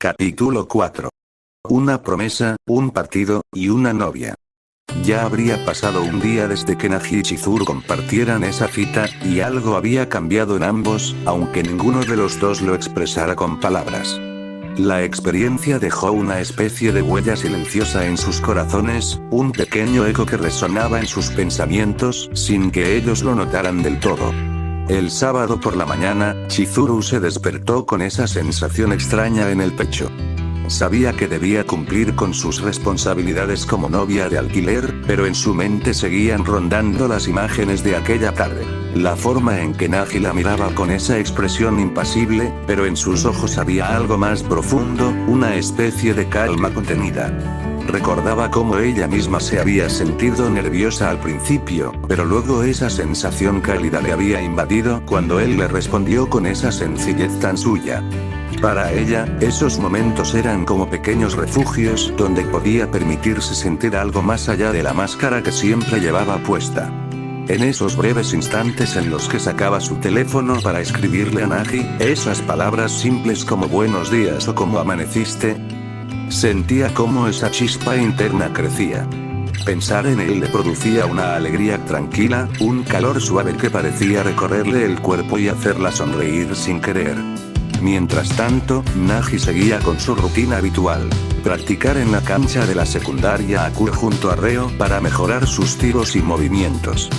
Capítulo 4. Una promesa, un partido, y una novia. Ya habría pasado un día desde que Nagi y Chizuru compartieran esa cita, y algo había cambiado en ambos, aunque ninguno de los dos lo expresara con palabras. La experiencia dejó una especie de huella silenciosa en sus corazones, un pequeño eco que resonaba en sus pensamientos, sin que ellos lo notaran del todo. El sábado por la mañana, Chizuru se despertó con esa sensación extraña en el pecho. Sabía que debía cumplir con sus responsabilidades como novia de alquiler, pero en su mente seguían rondando las imágenes de aquella tarde. La forma en que Nagi la miraba con esa expresión impasible, pero en sus ojos había algo más profundo, una especie de calma contenida. Recordaba cómo ella misma se había sentido nerviosa al principio, pero luego esa sensación cálida le había invadido cuando él le respondió con esa sencillez tan suya. Para ella, esos momentos eran como pequeños refugios donde podía permitirse sentir algo más allá de la máscara que siempre llevaba puesta. En esos breves instantes en los que sacaba su teléfono para escribirle a Nagi, esas palabras simples como buenos días o como amaneciste, sentía cómo esa chispa interna crecía. Pensar en él le producía una alegría tranquila, un calor suave que parecía recorrerle el cuerpo y hacerla sonreír sin querer. Mientras tanto, Nagi seguía con su rutina habitual. Practicar en la cancha de la secundaria Akure junto a Reo para mejorar sus tiros y movimientos.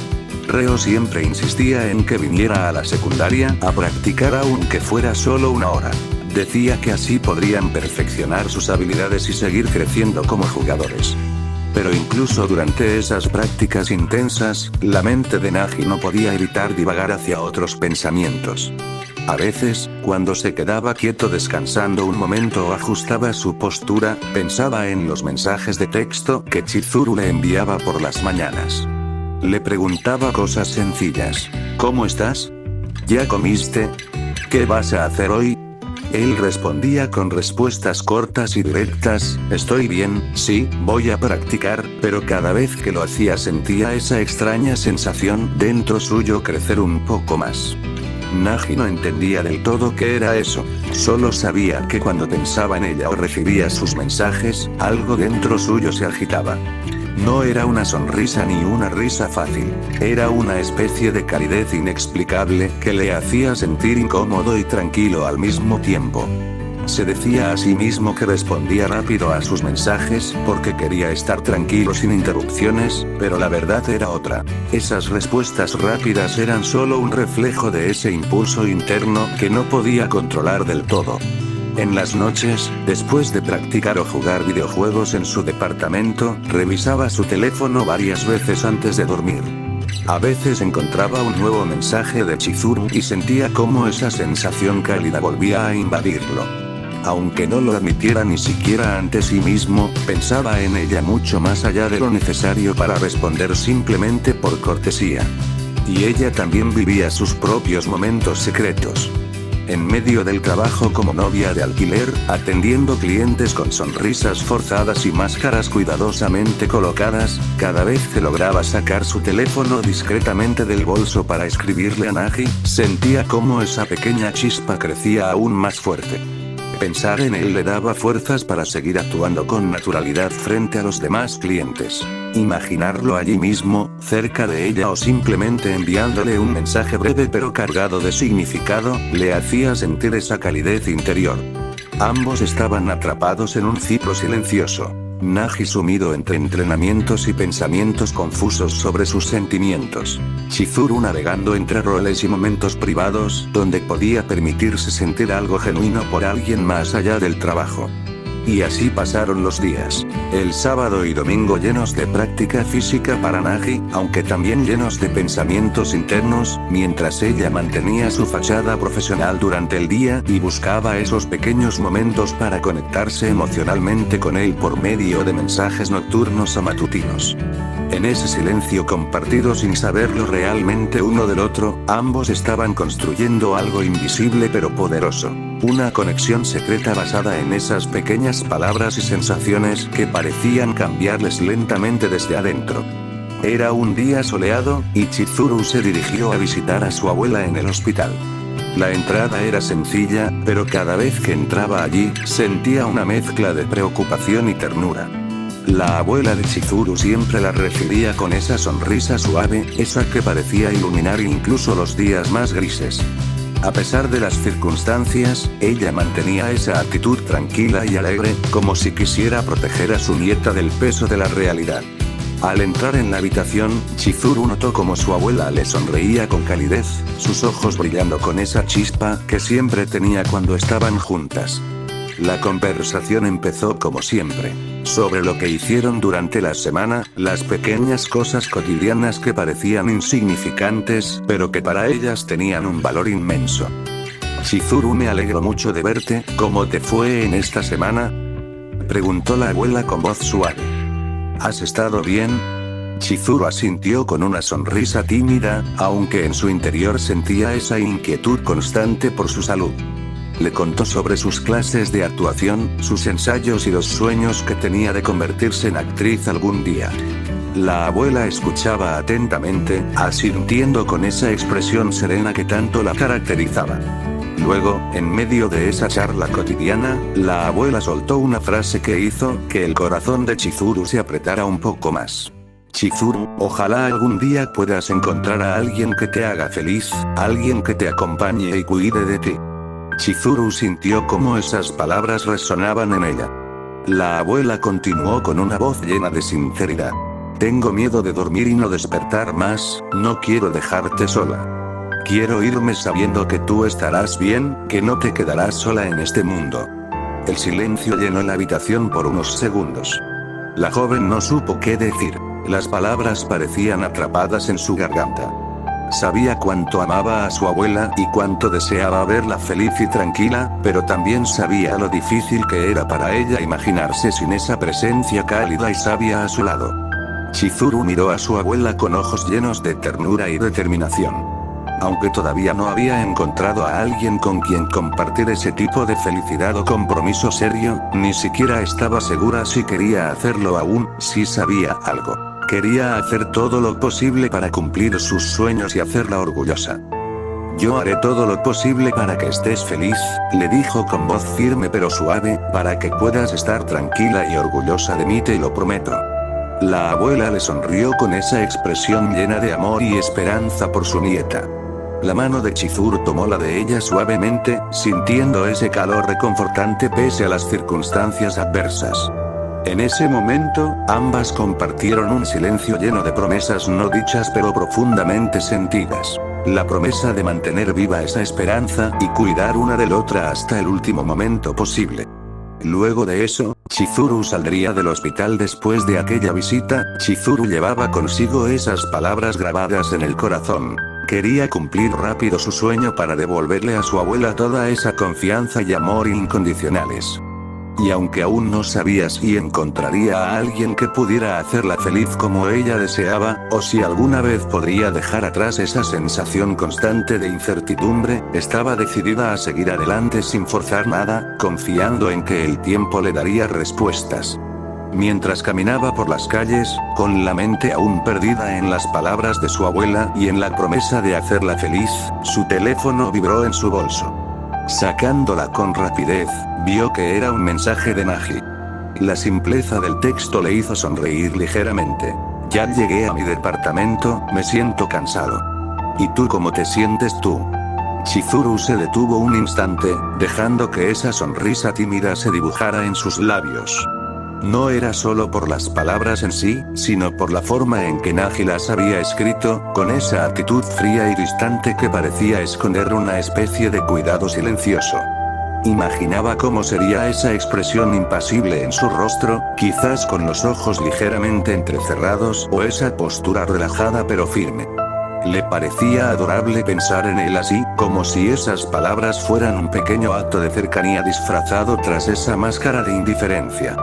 Reo siempre insistía en que viniera a la secundaria a practicar aunque fuera solo una hora. Decía que así podrían perfeccionar sus habilidades y seguir creciendo como jugadores. Pero incluso durante esas prácticas intensas, la mente de Nagi no podía evitar divagar hacia otros pensamientos. A veces, cuando se quedaba quieto descansando un momento o ajustaba su postura, pensaba en los mensajes de texto que Chizuru le enviaba por las mañanas. Le preguntaba cosas sencillas. ¿Cómo estás? ¿Ya comiste? ¿Qué vas a hacer hoy? Él respondía con respuestas cortas y directas, estoy bien, sí, voy a practicar, pero cada vez que lo hacía sentía esa extraña sensación dentro suyo crecer un poco más. Nagi no entendía del todo qué era eso, solo sabía que cuando pensaba en ella o recibía sus mensajes, algo dentro suyo se agitaba. No era una sonrisa ni una risa fácil, era una especie de calidez inexplicable que le hacía sentir incómodo y tranquilo al mismo tiempo. Se decía a sí mismo que respondía rápido a sus mensajes porque quería estar tranquilo sin interrupciones, pero la verdad era otra. Esas respuestas rápidas eran solo un reflejo de ese impulso interno que no podía controlar del todo. En las noches, después de practicar o jugar videojuegos en su departamento, revisaba su teléfono varias veces antes de dormir. A veces encontraba un nuevo mensaje de Chizuru y sentía cómo esa sensación cálida volvía a invadirlo. Aunque no lo admitiera ni siquiera ante sí mismo, pensaba en ella mucho más allá de lo necesario para responder simplemente por cortesía. Y ella también vivía sus propios momentos secretos. En medio del trabajo como novia de alquiler, atendiendo clientes con sonrisas forzadas y máscaras cuidadosamente colocadas, cada vez que lograba sacar su teléfono discretamente del bolso para escribirle a Nagi, sentía cómo esa pequeña chispa crecía aún más fuerte. Pensar en él le daba fuerzas para seguir actuando con naturalidad frente a los demás clientes. Imaginarlo allí mismo, cerca de ella o simplemente enviándole un mensaje breve pero cargado de significado, le hacía sentir esa calidez interior. Ambos estaban atrapados en un ciclo silencioso. Nagi sumido entre entrenamientos y pensamientos confusos sobre sus sentimientos. Chizuru navegando entre roles y momentos privados, donde podía permitirse sentir algo genuino por alguien más allá del trabajo. Y así pasaron los días. El sábado y domingo llenos de práctica física para Nagi, aunque también llenos de pensamientos internos, mientras ella mantenía su fachada profesional durante el día y buscaba esos pequeños momentos para conectarse emocionalmente con él por medio de mensajes nocturnos o matutinos. En ese silencio compartido sin saberlo realmente uno del otro, ambos estaban construyendo algo invisible pero poderoso. Una conexión secreta basada en esas pequeñas palabras y sensaciones que parecían cambiarles lentamente desde adentro. Era un día soleado, y Chizuru se dirigió a visitar a su abuela en el hospital. La entrada era sencilla, pero cada vez que entraba allí, sentía una mezcla de preocupación y ternura. La abuela de Chizuru siempre la recibía con esa sonrisa suave, esa que parecía iluminar incluso los días más grises. A pesar de las circunstancias, ella mantenía esa actitud tranquila y alegre, como si quisiera proteger a su nieta del peso de la realidad. Al entrar en la habitación, Chizuru notó como su abuela le sonreía con calidez, sus ojos brillando con esa chispa que siempre tenía cuando estaban juntas. La conversación empezó como siempre, sobre lo que hicieron durante la semana, las pequeñas cosas cotidianas que parecían insignificantes, pero que para ellas tenían un valor inmenso. Chizuru, me alegro mucho de verte, ¿cómo te fue en esta semana?, preguntó la abuela con voz suave. ¿Has estado bien? Chizuru asintió con una sonrisa tímida, aunque en su interior sentía esa inquietud constante por su salud. Le contó sobre sus clases de actuación, sus ensayos y los sueños que tenía de convertirse en actriz algún día. La abuela escuchaba atentamente, asintiendo con esa expresión serena que tanto la caracterizaba. Luego, en medio de esa charla cotidiana, la abuela soltó una frase que hizo que el corazón de Chizuru se apretara un poco más. Chizuru, ojalá algún día puedas encontrar a alguien que te haga feliz, alguien que te acompañe y cuide de ti. Chizuru sintió cómo esas palabras resonaban en ella. La abuela continuó con una voz llena de sinceridad. Tengo miedo de dormir y no despertar más, no quiero dejarte sola. Quiero irme sabiendo que tú estarás bien, que no te quedarás sola en este mundo. El silencio llenó la habitación por unos segundos. La joven no supo qué decir. Las palabras parecían atrapadas en su garganta. Sabía cuánto amaba a su abuela y cuánto deseaba verla feliz y tranquila, pero también sabía lo difícil que era para ella imaginarse sin esa presencia cálida y sabia a su lado. Chizuru miró a su abuela con ojos llenos de ternura y determinación. Aunque todavía no había encontrado a alguien con quien compartir ese tipo de felicidad o compromiso serio, ni siquiera estaba segura si quería hacerlo aún, si sabía algo. Quería hacer todo lo posible para cumplir sus sueños y hacerla orgullosa. Yo haré todo lo posible para que estés feliz, le dijo con voz firme pero suave, para que puedas estar tranquila y orgullosa de mí, te lo prometo. La abuela le sonrió con esa expresión llena de amor y esperanza por su nieta. La mano de Chizuru tomó la de ella suavemente, sintiendo ese calor reconfortante pese a las circunstancias adversas. En ese momento, ambas compartieron un silencio lleno de promesas no dichas pero profundamente sentidas. La promesa de mantener viva esa esperanza y cuidar una de la otra hasta el último momento posible. Luego de eso, Chizuru saldría del hospital después de aquella visita. Chizuru llevaba consigo esas palabras grabadas en el corazón. Quería cumplir rápido su sueño para devolverle a su abuela toda esa confianza y amor incondicionales. Y aunque aún no sabía si encontraría a alguien que pudiera hacerla feliz como ella deseaba, o si alguna vez podría dejar atrás esa sensación constante de incertidumbre, estaba decidida a seguir adelante sin forzar nada, confiando en que el tiempo le daría respuestas. Mientras caminaba por las calles, con la mente aún perdida en las palabras de su abuela y en la promesa de hacerla feliz, su teléfono vibró en su bolso. Sacándola con rapidez, vio que era un mensaje de Nagi. La simpleza del texto le hizo sonreír ligeramente. Ya llegué a mi departamento, me siento cansado. ¿Y tú cómo te sientes tú? Chizuru se detuvo un instante, dejando que esa sonrisa tímida se dibujara en sus labios. No era solo por las palabras en sí, sino por la forma en que Nagi las había escrito, con esa actitud fría y distante que parecía esconder una especie de cuidado silencioso. Imaginaba cómo sería esa expresión impasible en su rostro, quizás con los ojos ligeramente entrecerrados o esa postura relajada pero firme. Le parecía adorable pensar en él así, como si esas palabras fueran un pequeño acto de cercanía disfrazado tras esa máscara de indiferencia.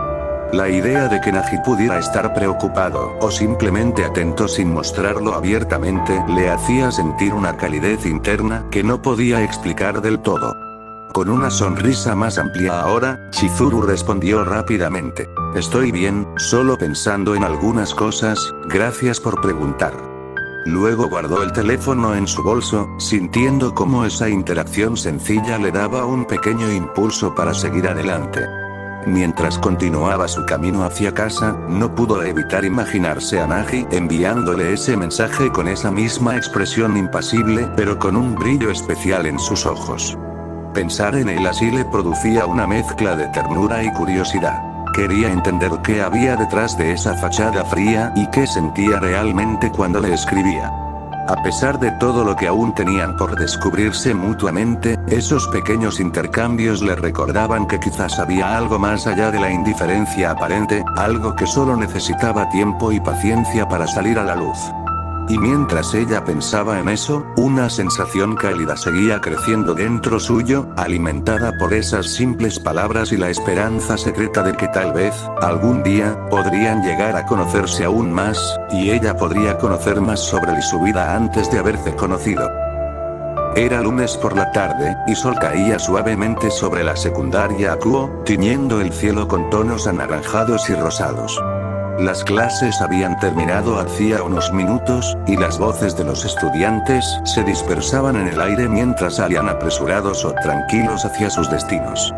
La idea de que Nagi pudiera estar preocupado, o simplemente atento sin mostrarlo abiertamente, le hacía sentir una calidez interna que no podía explicar del todo. Con una sonrisa más amplia ahora, Chizuru respondió rápidamente. Estoy bien, solo pensando en algunas cosas, gracias por preguntar. Luego guardó el teléfono en su bolso, sintiendo cómo esa interacción sencilla le daba un pequeño impulso para seguir adelante. Mientras continuaba su camino hacia casa, no pudo evitar imaginarse a Nagi enviándole ese mensaje con esa misma expresión impasible, pero con un brillo especial en sus ojos. Pensar en él así le producía una mezcla de ternura y curiosidad. Quería entender qué había detrás de esa fachada fría y qué sentía realmente cuando le escribía. A pesar de todo lo que aún tenían por descubrirse mutuamente, esos pequeños intercambios le recordaban que quizás había algo más allá de la indiferencia aparente, algo que solo necesitaba tiempo y paciencia para salir a la luz. Y mientras ella pensaba en eso, una sensación cálida seguía creciendo dentro suyo, alimentada por esas simples palabras y la esperanza secreta de que tal vez, algún día, podrían llegar a conocerse aún más, y ella podría conocer más sobre él y su vida antes de haberse conocido. Era lunes por la tarde, y sol caía suavemente sobre la secundaria Akuo, tiñendo el cielo con tonos anaranjados y rosados. Las clases habían terminado hacía unos minutos, y las voces de los estudiantes se dispersaban en el aire mientras salían apresurados o tranquilos hacia sus destinos.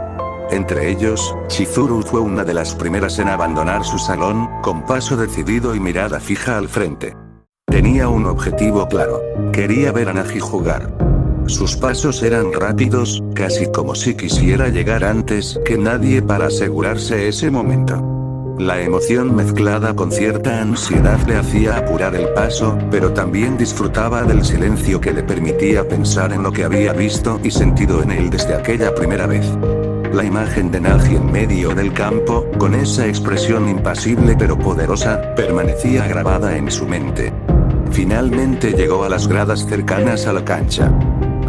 Entre ellos, Chizuru fue una de las primeras en abandonar su salón, con paso decidido y mirada fija al frente. Tenía un objetivo claro. Quería ver a Nagi jugar. Sus pasos eran rápidos, casi como si quisiera llegar antes que nadie para asegurarse ese momento. La emoción mezclada con cierta ansiedad le hacía apurar el paso, pero también disfrutaba del silencio que le permitía pensar en lo que había visto y sentido en él desde aquella primera vez. La imagen de Nagi en medio del campo, con esa expresión impasible pero poderosa, permanecía grabada en su mente. Finalmente llegó a las gradas cercanas a la cancha.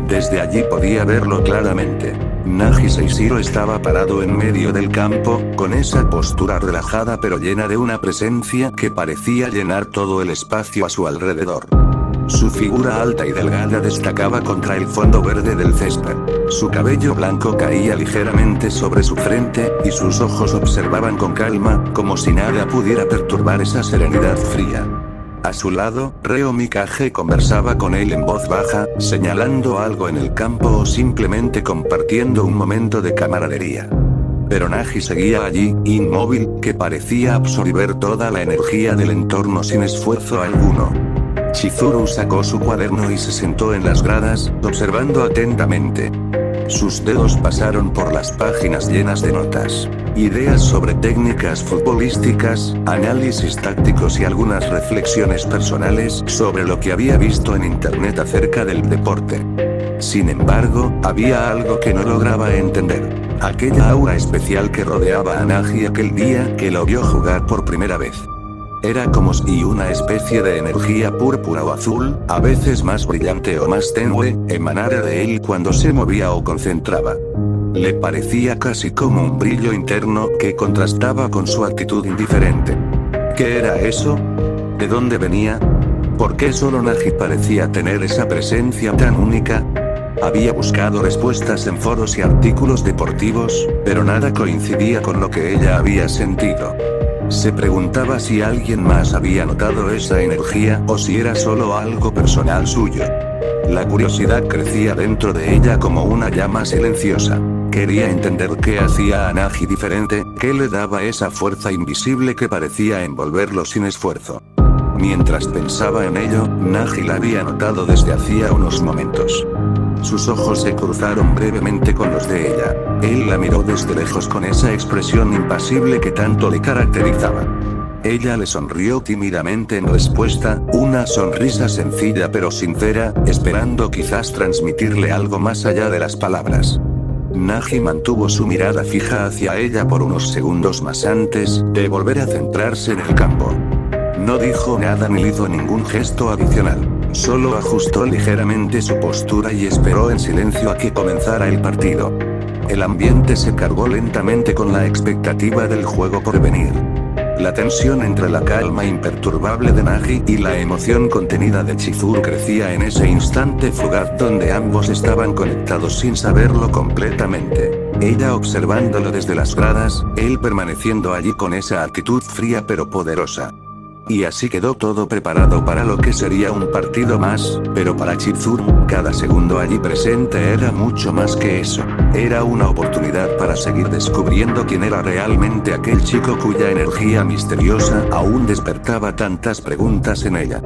Desde allí podía verlo claramente. Nagi Seishiro estaba parado en medio del campo, con esa postura relajada pero llena de una presencia que parecía llenar todo el espacio a su alrededor. Su figura alta y delgada destacaba contra el fondo verde del césped. Su cabello blanco caía ligeramente sobre su frente, y sus ojos observaban con calma, como si nada pudiera perturbar esa serenidad fría. A su lado, Reo Mikage conversaba con él en voz baja, señalando algo en el campo o simplemente compartiendo un momento de camaradería. Pero Nagi seguía allí, inmóvil, que parecía absorber toda la energía del entorno sin esfuerzo alguno. Chizuru sacó su cuaderno y se sentó en las gradas, observando atentamente. Sus dedos pasaron por las páginas llenas de notas. Ideas sobre técnicas futbolísticas, análisis tácticos y algunas reflexiones personales sobre lo que había visto en internet acerca del deporte. Sin embargo, había algo que no lograba entender. Aquella aura especial que rodeaba a Nagi aquel día que lo vio jugar por primera vez. Era como si una especie de energía púrpura o azul, a veces más brillante o más tenue, emanara de él cuando se movía o concentraba. Le parecía casi como un brillo interno que contrastaba con su actitud indiferente. ¿Qué era eso? ¿De dónde venía? ¿Por qué solo Nagi parecía tener esa presencia tan única? Había buscado respuestas en foros y artículos deportivos, pero nada coincidía con lo que ella había sentido. Se preguntaba si alguien más había notado esa energía o si era solo algo personal suyo. La curiosidad crecía dentro de ella como una llama silenciosa. Quería entender qué hacía a Nagi diferente, qué le daba esa fuerza invisible que parecía envolverlo sin esfuerzo. Mientras pensaba en ello, Nagi la había notado desde hacía unos momentos. Sus ojos se cruzaron brevemente con los de ella. Él la miró desde lejos con esa expresión impasible que tanto le caracterizaba. Ella le sonrió tímidamente en respuesta, una sonrisa sencilla pero sincera, esperando quizás transmitirle algo más allá de las palabras. Nagi mantuvo su mirada fija hacia ella por unos segundos más antes de volver a centrarse en el campo. No dijo nada ni hizo ningún gesto adicional. Solo ajustó ligeramente su postura y esperó en silencio a que comenzara el partido. El ambiente se cargó lentamente con la expectativa del juego por venir. La tensión entre la calma imperturbable de Nagi y la emoción contenida de Chizuru crecía en ese instante fugaz donde ambos estaban conectados sin saberlo completamente. Ella observándolo desde las gradas, él permaneciendo allí con esa actitud fría pero poderosa. Y así quedó todo preparado para lo que sería un partido más, pero para Chizuru, cada segundo allí presente era mucho más que eso. Era una oportunidad para seguir descubriendo quién era realmente aquel chico cuya energía misteriosa aún despertaba tantas preguntas en ella.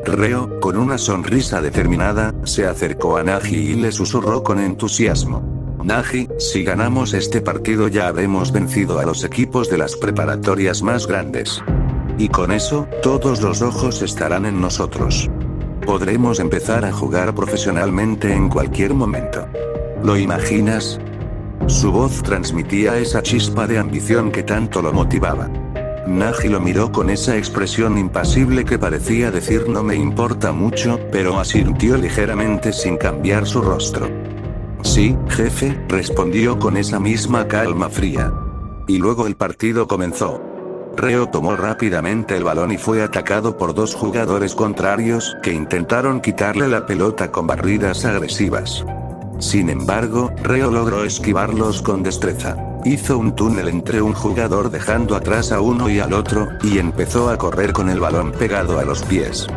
Reo, con una sonrisa determinada, se acercó a Nagi y le susurró con entusiasmo. Nagi, si ganamos este partido ya habremos vencido a los equipos de las preparatorias más grandes. Y con eso, todos los ojos estarán en nosotros. Podremos empezar a jugar profesionalmente en cualquier momento. ¿Lo imaginas? Su voz transmitía esa chispa de ambición que tanto lo motivaba. Nagi lo miró con esa expresión impasible que parecía decir no me importa mucho, pero asintió ligeramente sin cambiar su rostro. Sí, jefe, respondió con esa misma calma fría. Y luego el partido comenzó. Reo tomó rápidamente el balón y fue atacado por dos jugadores contrarios que intentaron quitarle la pelota con barridas agresivas. Sin embargo, Reo logró esquivarlos con destreza. Hizo un túnel entre un jugador dejando atrás a uno y al otro, y empezó a correr con el balón pegado a los pies.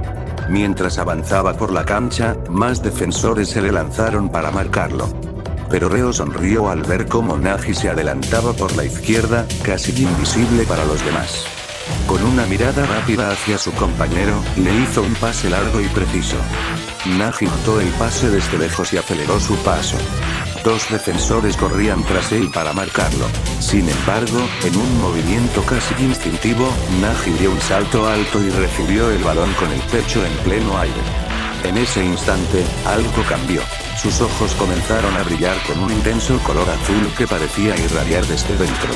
Mientras avanzaba por la cancha, más defensores se le lanzaron para marcarlo. Pero Reo sonrió al ver cómo Nagi se adelantaba por la izquierda, casi invisible para los demás. Con una mirada rápida hacia su compañero, le hizo un pase largo y preciso. Nagi notó el pase desde lejos y aceleró su paso. Dos defensores corrían tras él para marcarlo. Sin embargo, en un movimiento casi instintivo, Nagi dio un salto alto y recibió el balón con el pecho en pleno aire. En ese instante, algo cambió. Sus ojos comenzaron a brillar con un intenso color azul que parecía irradiar desde dentro.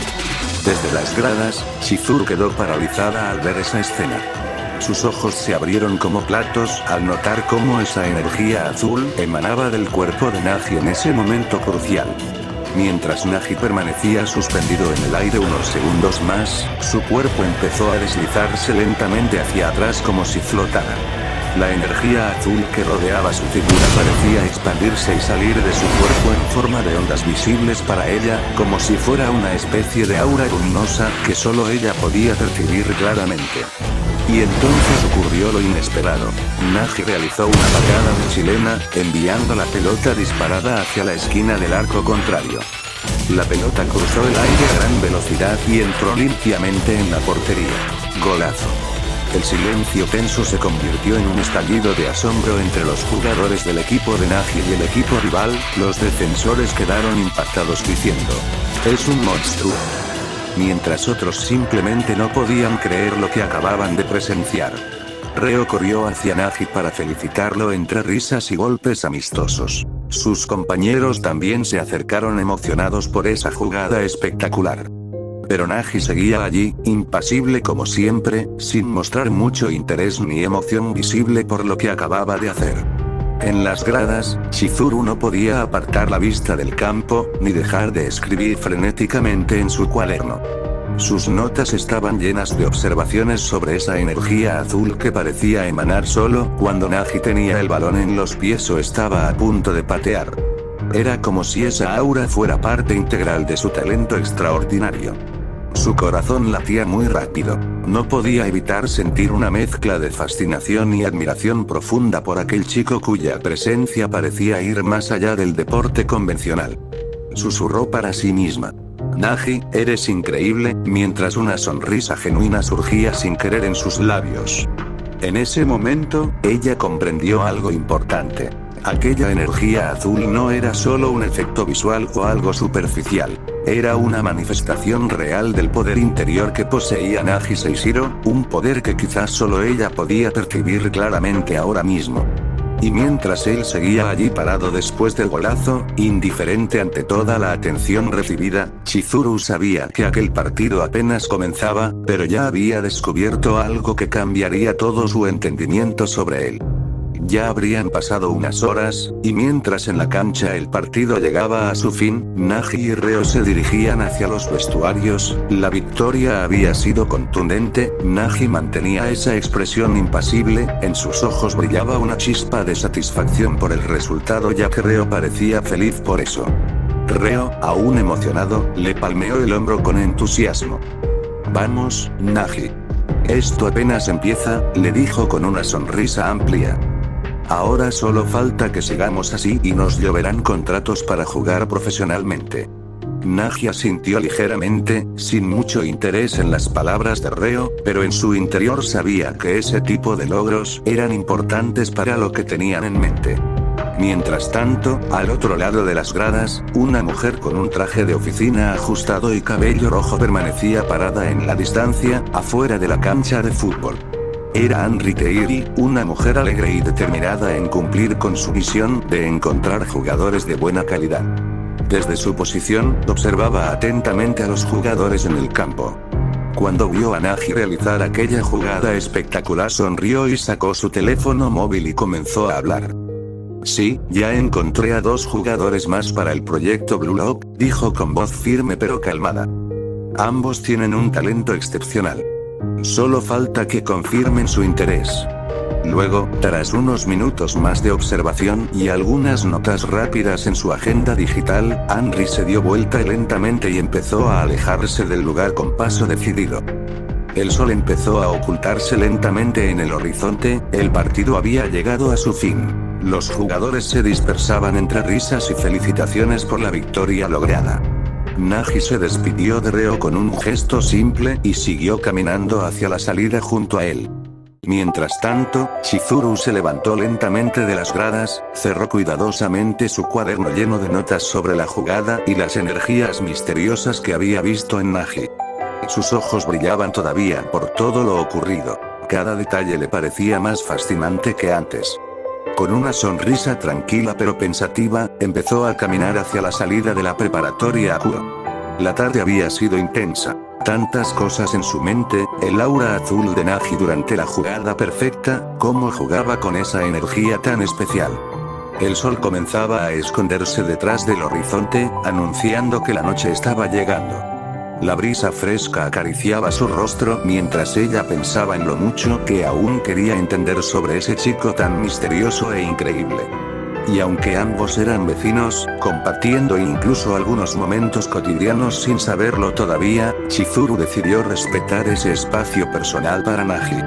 Desde las gradas, Chizuru quedó paralizada al ver esa escena. Sus ojos se abrieron como platos al notar cómo esa energía azul emanaba del cuerpo de Nagi en ese momento crucial. Mientras Nagi permanecía suspendido en el aire unos segundos más, su cuerpo empezó a deslizarse lentamente hacia atrás como si flotara. La energía azul que rodeaba su figura parecía expandirse y salir de su cuerpo en forma de ondas visibles para ella, como si fuera una especie de aura luminosa que solo ella podía percibir claramente. Y entonces ocurrió lo inesperado. Nagi realizó una patada de chilena, enviando la pelota disparada hacia la esquina del arco contrario. La pelota cruzó el aire a gran velocidad y entró limpiamente en la portería. Golazo. El silencio tenso se convirtió en un estallido de asombro entre los jugadores del equipo de Nagi y el equipo rival. Los defensores quedaron impactados diciendo: "Es un monstruo", mientras otros simplemente no podían creer lo que acababan de presenciar. Reo corrió hacia Nagi para felicitarlo entre risas y golpes amistosos. Sus compañeros también se acercaron emocionados por esa jugada espectacular. Pero Nagi seguía allí, impasible como siempre, sin mostrar mucho interés ni emoción visible por lo que acababa de hacer. En las gradas, Chizuru no podía apartar la vista del campo, ni dejar de escribir frenéticamente en su cuaderno. Sus notas estaban llenas de observaciones sobre esa energía azul que parecía emanar solo cuando Nagi tenía el balón en los pies o estaba a punto de patear. Era como si esa aura fuera parte integral de su talento extraordinario. Su corazón latía muy rápido. No podía evitar sentir una mezcla de fascinación y admiración profunda por aquel chico cuya presencia parecía ir más allá del deporte convencional. Susurró para sí misma: "Nagi, eres increíble", mientras una sonrisa genuina surgía sin querer en sus labios. En ese momento, ella comprendió algo importante. Aquella energía azul no era solo un efecto visual o algo superficial. Era una manifestación real del poder interior que poseía Nagi Seishiro, un poder que quizás solo ella podía percibir claramente ahora mismo. Y mientras él seguía allí parado después del golazo, indiferente ante toda la atención recibida, Chizuru sabía que aquel partido apenas comenzaba, pero ya había descubierto algo que cambiaría todo su entendimiento sobre él. Ya habrían pasado unas horas, y mientras en la cancha el partido llegaba a su fin, Nagi y Reo se dirigían hacia los vestuarios. La victoria había sido contundente. Nagi mantenía esa expresión impasible, en sus ojos brillaba una chispa de satisfacción por el resultado ya que Reo parecía feliz por eso. Reo, aún emocionado, le palmeó el hombro con entusiasmo. "Vamos, Nagi. Esto apenas empieza, le dijo con una sonrisa amplia. Ahora solo falta que sigamos así y nos lloverán contratos para jugar profesionalmente. Naji asintió ligeramente, sin mucho interés en las palabras de Reo, pero en su interior sabía que ese tipo de logros eran importantes para lo que tenían en mente. Mientras tanto, al otro lado de las gradas, una mujer con un traje de oficina ajustado y cabello rojo permanecía parada en la distancia, afuera de la cancha de fútbol. Era Henry Teiri, una mujer alegre y determinada en cumplir con su misión de encontrar jugadores de buena calidad. Desde su posición, observaba atentamente a los jugadores en el campo. Cuando vio a Naji realizar aquella jugada espectacular, sonrió y sacó su teléfono móvil y comenzó a hablar. Sí, ya encontré a 2 jugadores más para el proyecto Blue Lock, dijo con voz firme pero calmada. Ambos tienen un talento excepcional. Solo falta que confirmen su interés. Luego, tras unos minutos más de observación y algunas notas rápidas en su agenda digital, Henry se dio vuelta lentamente y empezó a alejarse del lugar con paso decidido. El sol empezó a ocultarse lentamente en el horizonte, el partido había llegado a su fin. Los jugadores se dispersaban entre risas y felicitaciones por la victoria lograda. Naji se despidió de Reo con un gesto simple y siguió caminando hacia la salida junto a él. Mientras tanto, Chizuru se levantó lentamente de las gradas, cerró cuidadosamente su cuaderno lleno de notas sobre la jugada y las energías misteriosas que había visto en Naji. Sus ojos brillaban todavía por todo lo ocurrido. Cada detalle le parecía más fascinante que antes. Con una sonrisa tranquila pero pensativa, empezó a caminar hacia la salida de la preparatoria Akuo. La tarde había sido intensa. Tantas cosas en su mente, el aura azul de Naji durante la jugada perfecta, cómo jugaba con esa energía tan especial. El sol comenzaba a esconderse detrás del horizonte, anunciando que la noche estaba llegando. La brisa fresca acariciaba su rostro mientras ella pensaba en lo mucho que aún quería entender sobre ese chico tan misterioso e increíble. Y aunque ambos eran vecinos, compartiendo incluso algunos momentos cotidianos sin saberlo todavía, Chizuru decidió respetar ese espacio personal para Naji.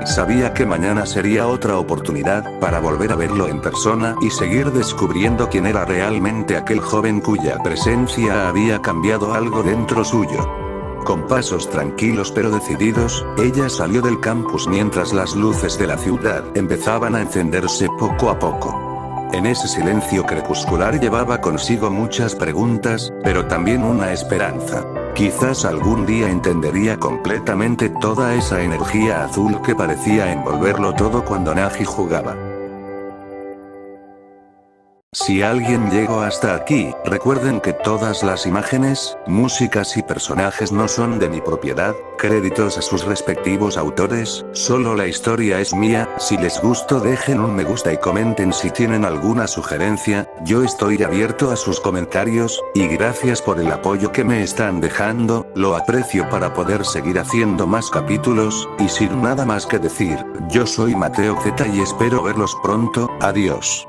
Sabía que mañana sería otra oportunidad para volver a verlo en persona y seguir descubriendo quién era realmente aquel joven cuya presencia había cambiado algo dentro suyo. Con pasos tranquilos pero decididos, ella salió del campus mientras las luces de la ciudad empezaban a encenderse poco a poco. En ese silencio crepuscular llevaba consigo muchas preguntas, pero también una esperanza. Quizás algún día entendería completamente toda esa energía azul que parecía envolverlo todo cuando Naji jugaba. Si alguien llegó hasta aquí, recuerden que todas las imágenes, músicas y personajes no son de mi propiedad, créditos a sus respectivos autores, solo la historia es mía. Si les gustó dejen un me gusta y comenten si tienen alguna sugerencia, yo estoy abierto a sus comentarios, y gracias por el apoyo que me están dejando, lo aprecio para poder seguir haciendo más capítulos, y sin nada más que decir, yo soy Mateo Z y espero verlos pronto, adiós.